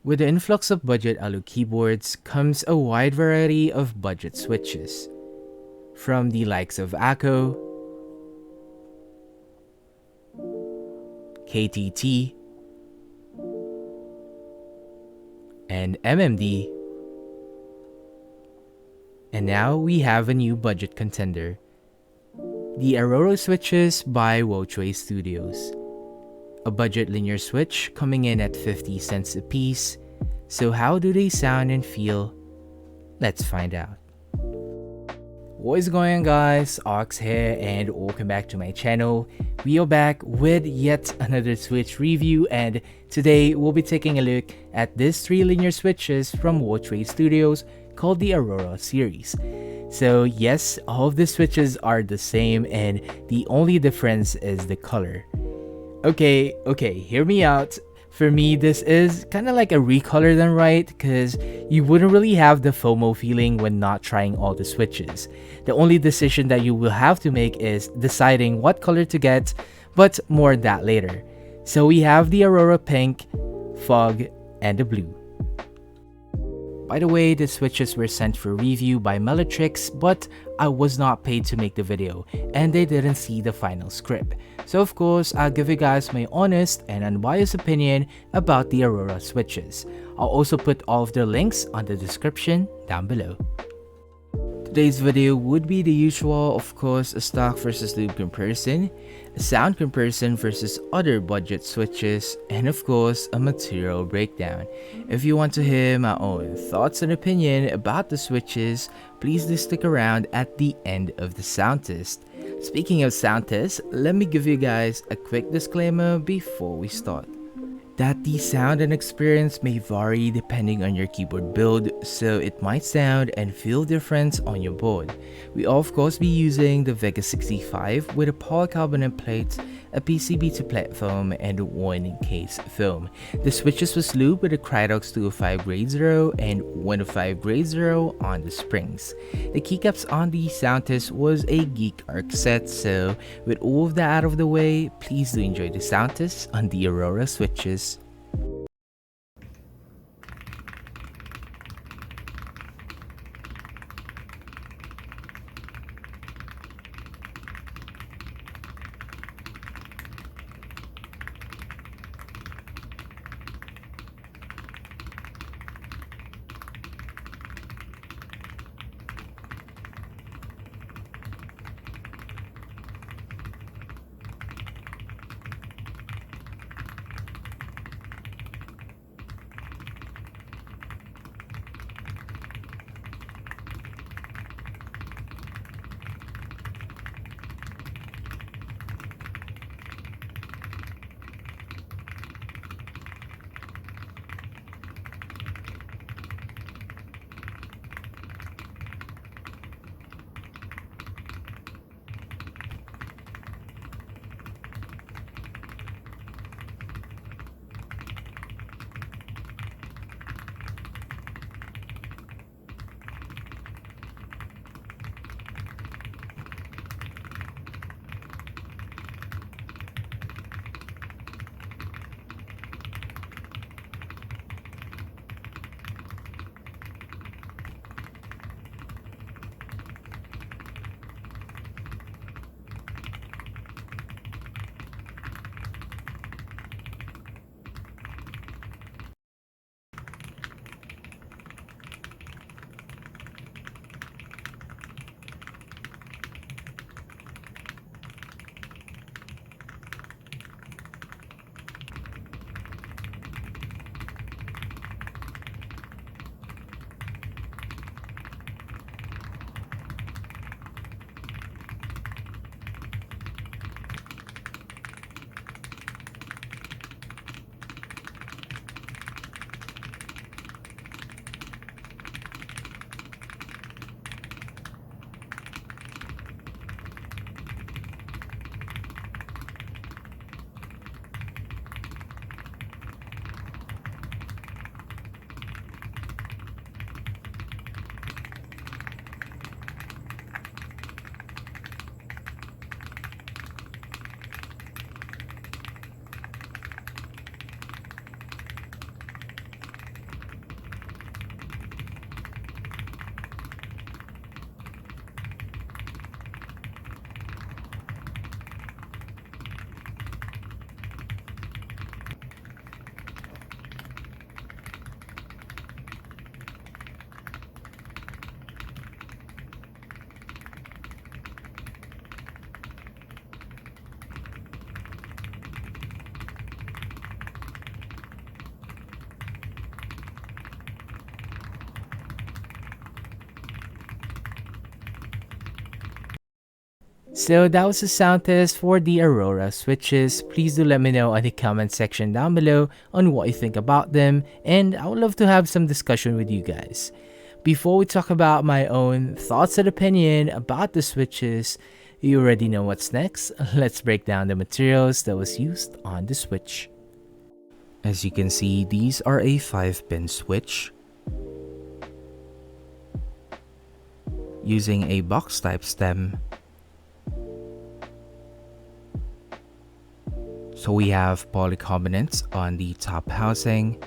With the influx of budget alu keyboards comes a wide variety of budget switches, from the likes of Akko, KTT, and MMD, and now we have a new budget contender, the Aurora Switches by Wochway Studios. A budget linear switch coming in at 50 cents a piece. So how do they sound and feel? Let's find out. What is going on, guys? Ox here and welcome back to my channel. We are back with yet another switch review, and today we'll be taking a look at these 3 linear switches from Wochway Studios called the Aurora series. So yes, all of the switches are the same and the only difference is the color. Okay, hear me out. For me, this is kind of like a recolor than right, because you wouldn't really have the FOMO feeling when not trying all the switches. The only decision that you will have to make is deciding what color to get, but more on that later. So we have the Aurora Pink, Fog, and the Blue. By the way, the switches were sent for review by Melotrix, but I was not paid to make the video, and they didn't see the final script. So of course, I'll give you guys my honest and unbiased opinion about the Aurora switches. I'll also put all of their links on the description down below. Today's video would be the usual, of course, a stock versus lube comparison, a sound comparison versus other budget switches, and of course, a material breakdown. If you want to hear my own thoughts and opinion about the switches, please do stick around at the end of the sound test. Speaking of sound test, let me give you guys a quick disclaimer before we start. That the sound and experience may vary depending on your keyboard build, so it might sound and feel different on your board. We of course be using the Vega 65 with a polycarbonate plate, a PCB to platform, and one case film. The switches was lubed with a Krydox 205 grade 0 and 105 grade 0 on the springs. The keycaps on the Soundtest was a Geek arc set, so with all of that out of the way, please do enjoy the Soundtest on the Aurora switches. So that was a sound test for the Aurora Switches. Please do let me know in the comment section down below on what you think about them, and I would love to have some discussion with you guys. Before we talk about my own thoughts and opinion about the switches, you already know what's next. Let's break down the materials that was used on the switch. As you can see, these are a 5-pin switch using a box type stem. So we have polycarbonate on the top housing,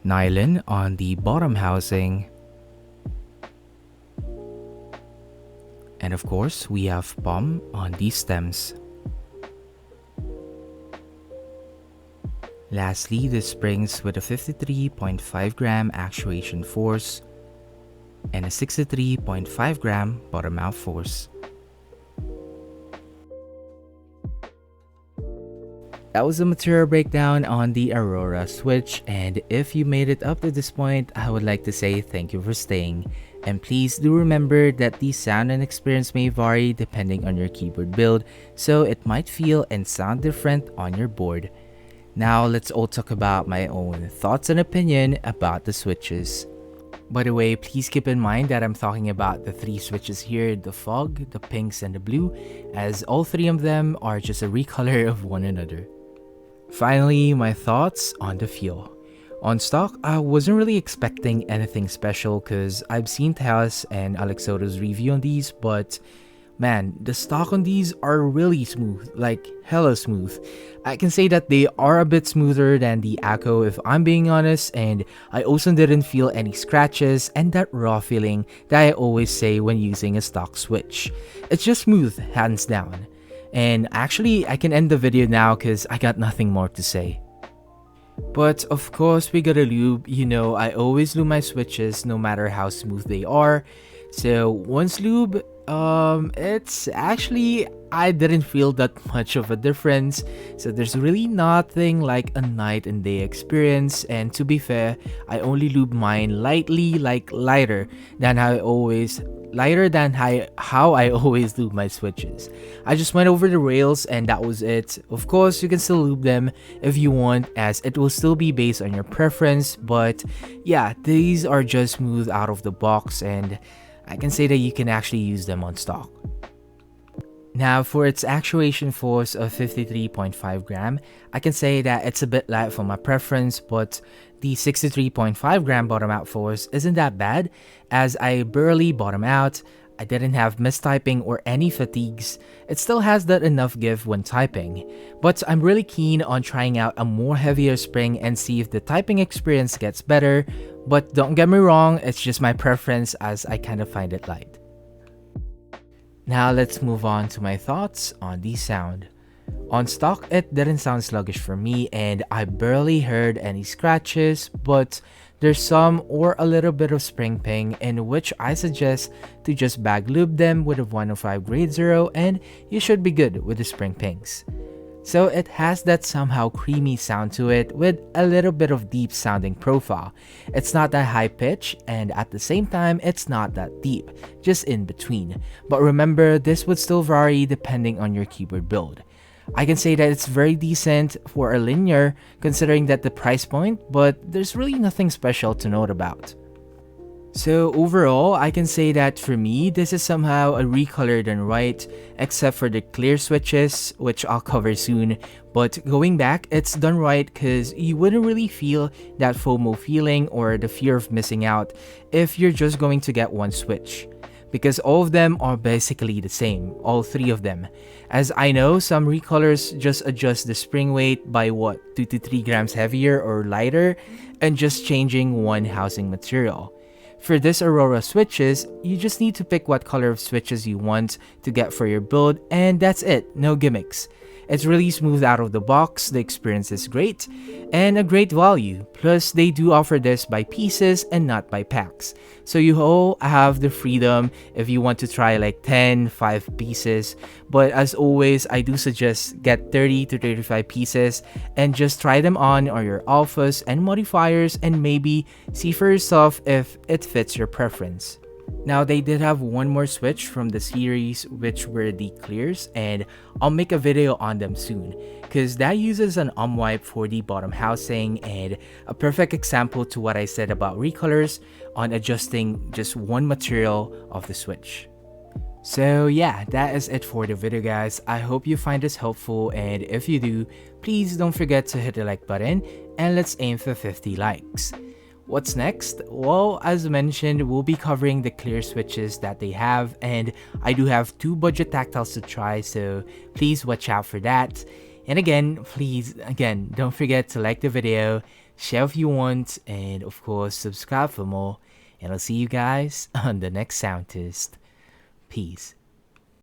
nylon on the bottom housing, and of course we have POM on the stems. Lastly, the springs with a 53.5 gram actuation force and a 63.5 gram bottom out force. That was a material breakdown on the Aurora Switch, and if you made it up to this point, I would like to say thank you for staying. And please do remember that the sound and experience may vary depending on your keyboard build, so it might feel and sound different on your board. Now let's all talk about my own thoughts and opinion about the switches. By the way, please keep in mind that I'm talking about the 3 switches here, the fog, the pinks, and the blue, as all 3 of them are just a recolor of one another. Finally, my thoughts on the feel. On stock, I wasn't really expecting anything special because I've seen Taos and Alexoto's review on these, but man, the stock on these are really smooth, like hella smooth. I can say that they are a bit smoother than the Akko if I'm being honest, and I also didn't feel any scratches and that raw feeling that I always say when using a stock switch. It's just smooth, hands down. And actually, I can end the video now because I got nothing more to say. But of course, we gotta lube. You know, I always lube my switches no matter how smooth they are. So once lube, it's actually, I didn't feel that much of a difference. So there's really nothing like a night and day experience. And to be fair, I only lube mine lightly, like lighter than how I always lube my switches. I just went over the rails and that was it. Of course, you can still lube them if you want, as it will still be based on your preference, but yeah, these are just smooth out of the box, and I can say that you can actually use them on stock. Now, for its actuation force of 53.5 gram, I can say that it's a bit light for my preference, but the 63.5 gram bottom out force isn't that bad, as I barely bottom out, I didn't have mistyping or any fatigues. It still has that enough give when typing, but I'm really keen on trying out a more heavier spring and see if the typing experience gets better, but don't get me wrong, it's just my preference as I kind of find it light. Now let's move on to my thoughts on the sound. On stock, it didn't sound sluggish for me and I barely heard any scratches, but there's some or a little bit of spring ping, in which I suggest to just bag lube them with a 105 grade 0 and you should be good with the spring pings. So it has that somehow creamy sound to it with a little bit of deep sounding profile. It's not that high pitch and at the same time it's not that deep, just in between. But remember, this would still vary depending on your keyboard build. I can say that it's very decent for a linear considering that the price point, but there's really nothing special to note about. So overall, I can say that for me, this is somehow a Recolor done right, except for the clear switches, which I'll cover soon. But going back, it's done right because you wouldn't really feel that FOMO feeling or the fear of missing out if you're just going to get one switch. Because all of them are basically the same, all 3 of them. As I know, some Recolors just adjust the spring weight by 2 to 3 grams heavier or lighter, and just changing one housing material. For this Aurora switches, you just need to pick what color of switches you want to get for your build, and that's it, no gimmicks. It's really smooth out of the box, the experience is great, and a great value. Plus, they do offer this by pieces and not by packs. So you all have the freedom if you want to try like 10, 5 pieces. But as always, I do suggest get 30 to 35 pieces and just try them on your alphas and modifiers and maybe see for yourself if it fits your preference. Now they did have one more switch from the series, which were the clears, and I'll make a video on them soon because that uses an wipe for the bottom housing, and a perfect example to what I said about recolors on adjusting just one material of the switch. So yeah, that is it for the video, guys. I hope you find this helpful, and if you do, please don't forget to hit the like button and let's aim for 50 likes. What's next? Well, as mentioned, we'll be covering the clear switches that they have, and I do have 2 budget tactiles to try, so please watch out for that. And again, don't forget to like the video, share if you want, and of course subscribe for more, and I'll see you guys on the next sound test. Peace.